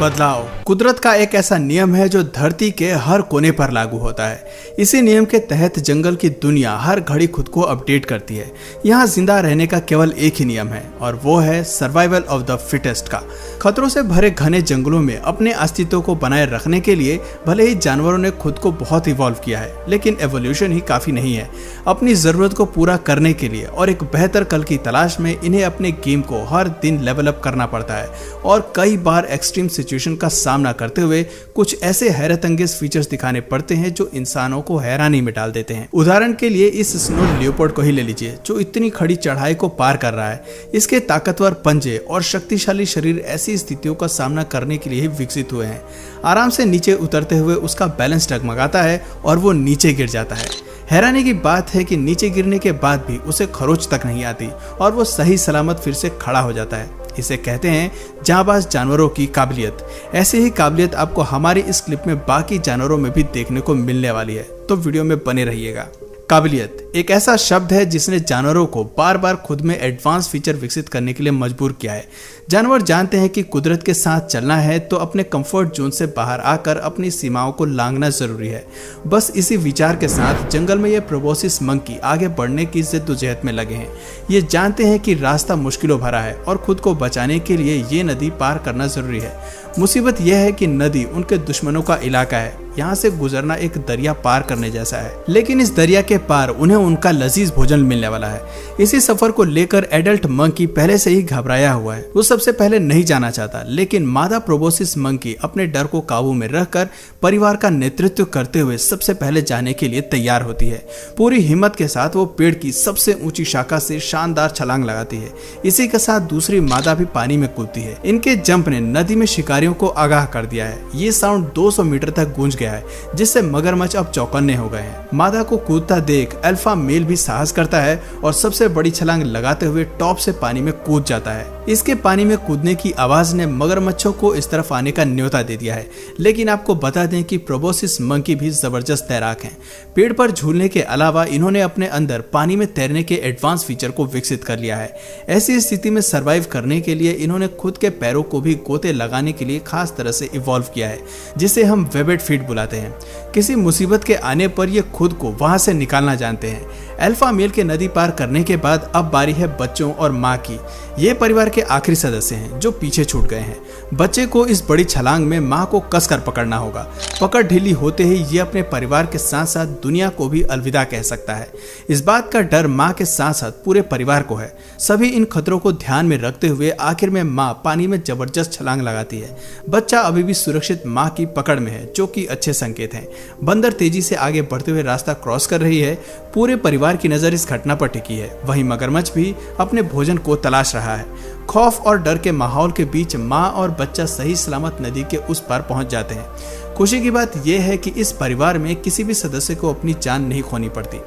बदलाव कुदरत का एक ऐसा नियम है जो धरती के हर कोने पर लागू होता है। इसी नियम के तहत जंगल की दुनिया हर घड़ी खुद को अपडेट करती है। यहाँ जिंदा रहने का केवल एक ही नियम है और वो है सर्वाइवल ऑफ द फिटेस्ट का। खतरों से भरे घने जंगलों में अपने अस्तित्व को बनाए रखने के लिए भले ही जानवरों ने खुद को बहुत इवॉल्व किया है, लेकिन एवोल्यूशन ही काफी नहीं है। अपनी जरूरत को पूरा करने के लिए और एक बेहतर कल की तलाश में इन्हें अपने गेम को हर दिन लेवल अप करना पड़ता है और कई बार एक्सट्रीम सिचुएशन का सामना करते हुए कुछ ऐसे हैरत अंगेज फीचर्स दिखाने पड़ते हैं जो इंसानों को हैरानी में डाल देते हैं। उदाहरण के लिए इस स्नो लियोपार्ड को ही ले लीजिए, जो इतनी खड़ी चढ़ाई को पार कर रहा है। इसके ताकतवर पंजे और शक्तिशाली शरीर ऐसी स्थितियों का सामना करने के लिए ही विकसित हुए हैं। आराम से नीचे उतरते हुए उसका बैलेंस डगमगाता है और वो नीचे गिर जाता है। हैरानी की बात है कि नीचे गिरने के बाद भी उसे खरोच तक नहीं आती और वो सही सलामत फिर से खड़ा हो जाता है। इसे कहते हैं जांबाज जानवरों की काबिलियत। ऐसी ही काबिलियत आपको हमारी इस क्लिप में बाकी जानवरों में भी देखने को मिलने वाली है, तो वीडियो में बने रहिएगा। काबिलियत एक ऐसा शब्द है जिसने जानवरों को बार बार खुद में एडवांस फीचर विकसित करने के लिए मजबूर किया है। जानवर जानते हैं कि कुदरत के साथ चलना है तो अपने कंफर्ट जोन से बाहर आकर अपनी सीमाओं को लांघना जरूरी है। बस इसी विचार के साथ जंगल में ये प्रोबोसिस मंकी आगे बढ़ने की जद्दोजहद में लगे हैं। ये जानते हैं कि रास्ता मुश्किलों भरा है और खुद को बचाने के लिए ये नदी पार करना जरूरी है। मुसीबत यह है कि नदी उनके दुश्मनों का इलाका है। यहाँ से गुजरना एक दरिया पार करने जैसा है, लेकिन इस दरिया के पार उन्हें उनका लजीज भोजन मिलने वाला है। इसी सफर को लेकर एडल्ट मंकी पहले से ही घबराया हुआ है। वो सबसे पहले नहीं जाना चाहता, लेकिन मादा प्रोबोसिस मंकी अपने डर को काबू में रखकर परिवार का नेतृत्व करते हुए सबसे पहले जाने के लिए तैयार होती है। पूरी हिम्मत के साथ वो पेड़ की सबसे ऊंची शाखा से शानदार छलांग लगाती है। इसी के साथ दूसरी मादा भी पानी में कूदती है। इनके जंप ने नदी में शिकारियों को आगाह कर दिया है। ये साउंड 200 मीटर तक गूंज गया है, जिससे मगरमच्छ अब चौकन्ने हो गए हैं। मादा को कूदता देख अल्फा मेल भी साहस करता है और सबसे बड़ी छलांग लगाते हुए टॉप से पानी में कूद जाता है। इसके पानी में कूदने की आवाज ने मगरमच्छों को इस तरफ आने का न्योता दे दिया है। लेकिन आपको बता दें कि प्रोबोसिस मंकी भी जबरदस्त तैराक हैं। पेड़ पर झूलने के अलावा इन्होंने अपने अंदर पानी में तैरने के एडवांस फीचर को विकसित कर लिया है। ऐसी स्थिति में सरवाइव करने के लिए इन्होंने खुद के पैरों को भी गोते लगाने के लिए खास तरह से इवॉल्व किया है, जिसे हम वेबेड फीट बुलाते हैं। किसी मुसीबत के आने पर ये खुद को वहां से निकालना जानते हैं। अल्फा मेल के नदी पार करने के बाद अब बारी है बच्चों और माँ की। ये परिवार के आखिरी सदस्य हैं जो पीछे छूट गए हैं। बच्चे को इस बड़ी छलांग में माँ को कसकर पकड़ना होगा। पकड़ ढीली होते ही ये अपने परिवार के साथ साथ दुनिया को भी अलविदा कह सकता है। इस बात का डर माँ के साथ साथ पूरे परिवार को है। सभी इन खतरों को ध्यान में रखते हुए आखिर में माँ पानी में जबरदस्त छलांग लगाती है। बच्चा अभी भी सुरक्षित माँ की पकड़ में है, जो कि अच्छे संकेत हैं। बंदर तेजी से आगे बढ़ते हुए रास्ता क्रॉस कर रही है। पूरे परिवार की नजर इस घटना पर टिकी है। वहीं मगरमच्छ भी अपने भोजन को तलाश रहा है। खौफ और डर के माहौल के बीच माँ और बच्चा सही सलामत नदी के उस पार पहुंच जाते हैं। खुशी की बात यह है कि इस परिवार में किसी भी सदस्य को अपनी जान नहीं खोनी पड़ती।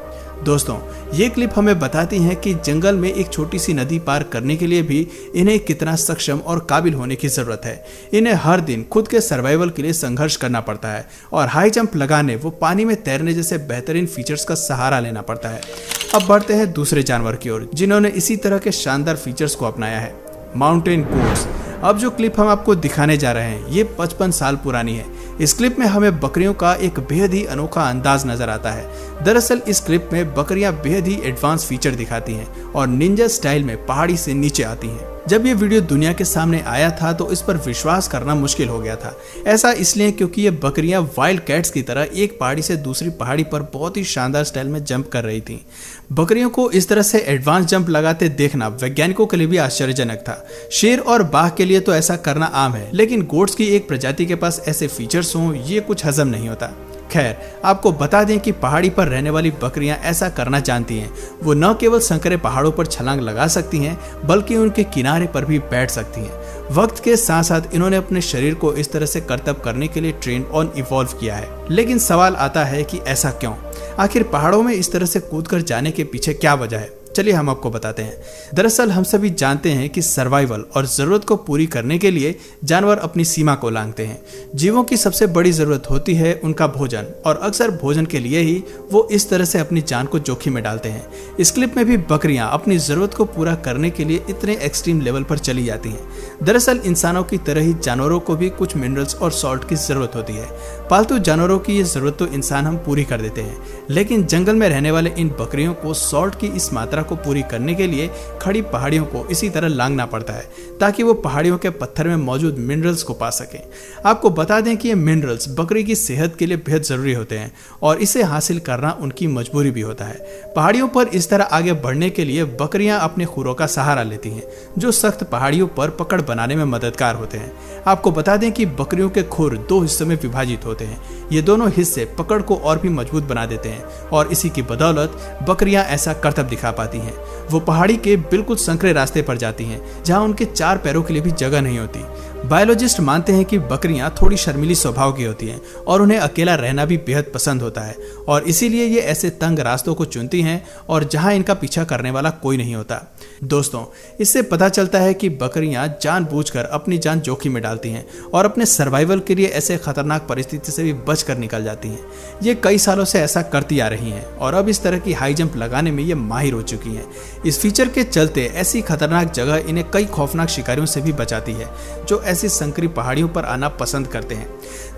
दोस्तों, ये क्लिप हमें बताती है कि जंगल में एक छोटी सी नदी पार करने के लिए भी इन्हें कितना सक्षम और काबिल होने की जरूरत है। इन्हें हर दिन खुद के सर्वाइवल के लिए संघर्ष करना पड़ता है और हाई जंप लगाने, वो पानी में तैरने जैसे बेहतरीन फीचर्स का सहारा लेना पड़ता है। अब बढ़ते हैं दूसरे जानवर की ओर जिन्होंने इसी तरह के शानदार फीचर्स को अपनाया है, माउंटेन गोट्स। अब जो क्लिप हम आपको दिखाने जा रहे हैं ये 55 साल पुरानी है। इस क्लिप में हमें बकरियों का एक बेहद ही अनोखा अंदाज नजर आता है। दरअसल इस क्लिप में बकरियां बेहद ही एडवांस फीचर दिखाती हैं और निंजा स्टाइल में पहाड़ी से नीचे आती हैं। जब ये वीडियो दुनिया के सामने आया था तो इस पर विश्वास करना मुश्किल हो गया था। ऐसा इसलिए क्योंकि ये बकरियां वाइल्ड कैट्स की तरह एक पहाड़ी से दूसरी पहाड़ी पर बहुत ही शानदार स्टाइल में जंप कर रही थी। बकरियों को इस तरह से एडवांस जंप लगाते देखना वैज्ञानिकों के लिए भी आश्चर्यजनक था। शेर और बाघ के लिए तो ऐसा करना आम है, लेकिन गोट्स की एक प्रजाति के पास ऐसे फीचर्स हों ये कुछ हजम नहीं होता। खैर, आपको बता दें कि पहाड़ी पर रहने वाली बकरियां ऐसा करना जानती हैं। वो न केवल संकरे पहाड़ों पर छलांग लगा सकती हैं, बल्कि उनके किनारे पर भी बैठ सकती हैं। वक्त के साथ साथ इन्होंने अपने शरीर को इस तरह से करतब करने के लिए ट्रेन और इवॉल्व किया है। लेकिन सवाल आता है कि ऐसा क्यों? आखिर पहाड़ों में इस तरह से कूदकर जाने के पीछे क्या वजह है? चलिए हम आपको बताते हैं। दरअसल हम सभी जानते हैं कि सर्वाइवल और ज़रूरत को पूरी करने के लिए जानवर अपनी सीमा को लांघते हैं। जीवों की सबसे बड़ी ज़रूरत होती है उनका भोजन, और अक्सर भोजन के लिए ही वो इस तरह से अपनी जान को जोखिम में डालते हैं। इस क्लिप में भी बकरियां अपनी ज़रूरत को पूरा करने के लिए इतने एक्सट्रीम लेवल पर चली जाती हैं। दरअसल इंसानों की तरह ही जानवरों को भी कुछ मिनरल्स और सॉल्ट की ज़रूरत होती है। पालतू जानवरों की ये ज़रूरत तो इंसान हम पूरी कर देते हैं, लेकिन जंगल में रहने वाले इन बकरियों को सॉल्ट की इस मात्रा को पूरी करने के लिए खड़ी पहाड़ियों को इसी तरह लांघना पड़ता है ताकि वो पहाड़ियों के पत्थर में मौजूद मिनरल्स को पा सकें। आपको बता दें कि ये मिनरल्स बकरी की सेहत के लिए बेहद ज़रूरी होते हैं और इसे हासिल करना उनकी मजबूरी भी होता है। पहाड़ियों पर इस तरह आगे बढ़ने के लिए बकरियां अपने खुरों का सहारा लेती हैं, जो सख्त पहाड़ियों पर पकड़ बनाने में मददगार होते हैं। आपको बता दें कि बकरियों के खुर 2 हिस्सों में विभाजित होते हैं। ये दोनों हिस्से पकड़ को और भी मजबूत बना देते हैं और इसी की बदौलत बकरियां ऐसा करतब दिखा पाती हैं। वो पहाड़ी के बिल्कुल संकरे रास्ते पर जाती हैं जहां उनके 4 पैरों के लिए भी जगह नहीं होती। बायोलॉजिस्ट मानते हैं कि बकरियां थोड़ी शर्मीली स्वभाव की होती हैं और उन्हें अकेला रहना भी बेहद पसंद होता है, और इसीलिए ये ऐसे तंग रास्तों को चुनती हैं और जहां इनका पीछा करने वाला कोई नहीं होता। दोस्तों, इससे पता चलता है कि बकरियां जानबूझकर अपनी जान जोखिम में डालती हैं और अपने सर्वाइवल के लिए ऐसे खतरनाक परिस्थिति से भी बचकर निकल जाती हैं। ये कई सालों से ऐसा करती आ रही हैं और अब इस तरह की हाई जंप लगाने में ये माहिर हो चुकी हैं। इस फीचर के चलते ऐसी खतरनाक जगह इन्हें कई खौफनाक शिकारियों से भी बचाती है जो ऐसी संकरी पहाड़ियों पर आना पसंद करते हैं।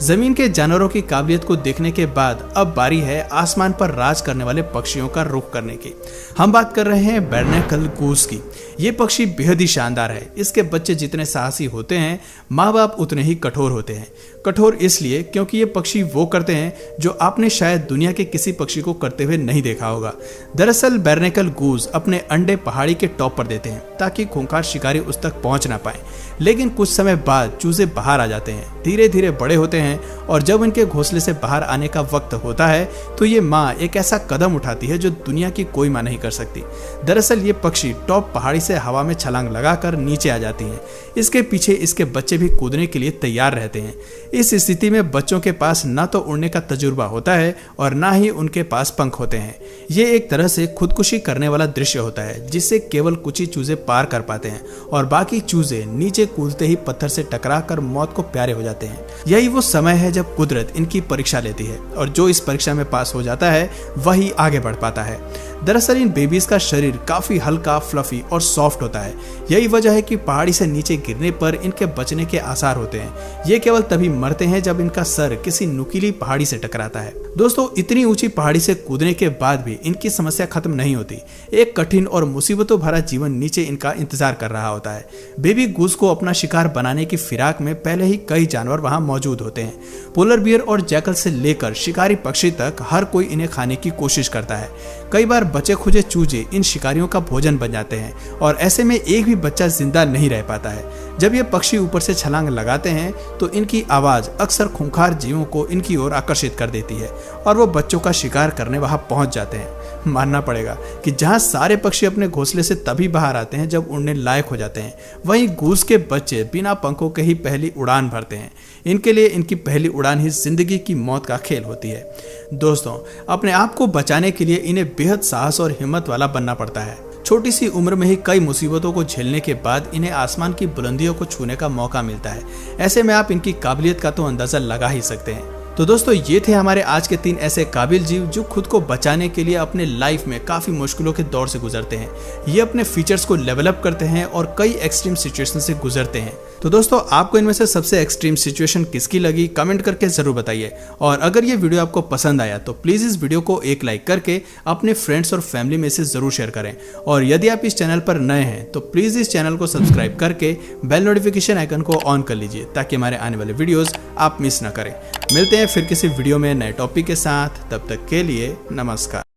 जमीन के जानवरों की काबिलियत को देखने के बाद अब बारी है आसमान पर राज करने वाले पक्षियों का रुख करने की। हम बात कर रहे हैं बैरनेकल गूस की। ये पक्षी बेहद ही शानदार है। इसके बच्चे जितने साहसी होते हैं, माँ बाप उतने ही कठोर होते हैं। कठोर इसलिए क्योंकि ये पक्षी वो करते हैं जो आपने शायद दुनिया के किसी पक्षी को करते हुए नहीं देखा होगा। दरअसल बैरनेकल गूस अपने अंडे पहाड़ी के टॉप पर देते हैं ताकि खूंखार शिकारी उस तक पहुंच ना पाए, लेकिन कुछ समय बाद चूजे बाहर आ जाते हैं, धीरे धीरे बड़े होते हैं और जब इनके घोंसले से बाहर आने का वक्त होता है तो ये माँ एक ऐसा कदम उठाती है जो दुनिया की कोई माँ नहीं कर सकती। दरअसल ये पक्षी टॉप पहाड़ी से हवा में छलांग लगाकर नीचे आ जाती हैं। इसके पीछे इसके बच्चे भी कूदने के लिए तैयार रहते हैं। इस स्थिति में बच्चों के पास ना तो उड़ने का तजुर्बा होता है और ना ही उनके पास पंख होते हैं। ये एक तरह से खुदकुशी करने वाला दृश्य होता है जिससे केवल कुछ ही चूजे पार कर पाते हैं और बाकी चूजे नीचे कूदते ही पत्थर से टकराकर मौत को प्यारे हो जाते हैं। यही वो समय है जब कुदरत इनकी परीक्षा लेती है और जो इस परीक्षा में पास हो जाता है वही आगे बढ़ पाता है। दरअसल इन बेबीज का शरीर काफी हल्का, फ्लफी और सॉफ्ट होता है। यही वजह है कि पहाड़ी से नीचे गिरने पर इनके बचने के आसार होते हैं। ये केवल तभी मरते हैं जब इनका सर किसी नुकीली पहाड़ी से टकराता है। दोस्तों, इतनी ऊंची पहाड़ी से कूदने के बाद भी इनकी समस्या खत्म नहीं होती। एक कठिन और मुसीबतों भरा जीवन नीचे इनका इंतजार कर रहा होता है। बेबी गूस को अपना शिकार बनाने की फिराक में पहले ही कई जानवर वहां मौजूद होते हैं। पोलर बियर और जैकल से लेकर शिकारी पक्षी तक हर कोई इन्हें खाने की कोशिश करता है। कई बार बचे खुचे चूजे इन शिकारियों का भोजन बन जाते हैं और ऐसे में एक भी बच्चा जिंदा नहीं रह पाता है। जब ये पक्षी ऊपर से छलांग लगाते हैं तो इनकी आवाज अक्सर खूंखार जीवों को इनकी ओर आकर्षित कर देती है और वो बच्चों का शिकार करने वहां पहुंच जाते हैं। मानना पड़ेगा कि जहां सारे पक्षी अपने घोंसले से तभी बाहर आते हैं जब उड़ने लायक हो जाते हैं, वहीं गूस के बच्चे बिना पंखों के ही पहली उड़ान भरते हैं। इनके लिए इनकी पहली उड़ान ही जिंदगी की मौत का खेल होती है। दोस्तों, अपने आप को बचाने के लिए इन्हें बेहद साहस और हिम्मत वाला बनना पड़ता है। छोटी सी उम्र में ही कई मुसीबतों को झेलने के बाद इन्हें आसमान की बुलंदियों को छूने का मौका मिलता है। ऐसे में आप इनकी काबिलियत का तो अंदाजा लगा ही सकते हैं। तो दोस्तों, ये थे हमारे आज के 3 ऐसे काबिल जीव जो खुद को बचाने के लिए अपने लाइफ में काफी मुश्किलों के दौर से गुजरते हैं। ये अपने फीचर्स को लेवल अप करते हैं और कई एक्सट्रीम सिचुएशन से गुजरते हैं। तो दोस्तों, आपको इनमें से सबसे एक्सट्रीम सिचुएशन किसकी लगी कमेंट करके जरूर बताइए। और अगर ये वीडियो आपको पसंद आया तो प्लीज इस वीडियो को एक लाइक करके अपने फ्रेंड्स और फैमिली में से जरूर शेयर करें। और यदि आप इस चैनल पर नए हैं तो प्लीज इस चैनल को सब्सक्राइब करके बेल नोटिफिकेशन आइकन को ऑन कर लीजिए ताकि हमारे आने वाले वीडियोस आप मिस ना करें। मिलते हैं फिर किसी वीडियो में नए टॉपिक के साथ। तब तक के लिए नमस्कार।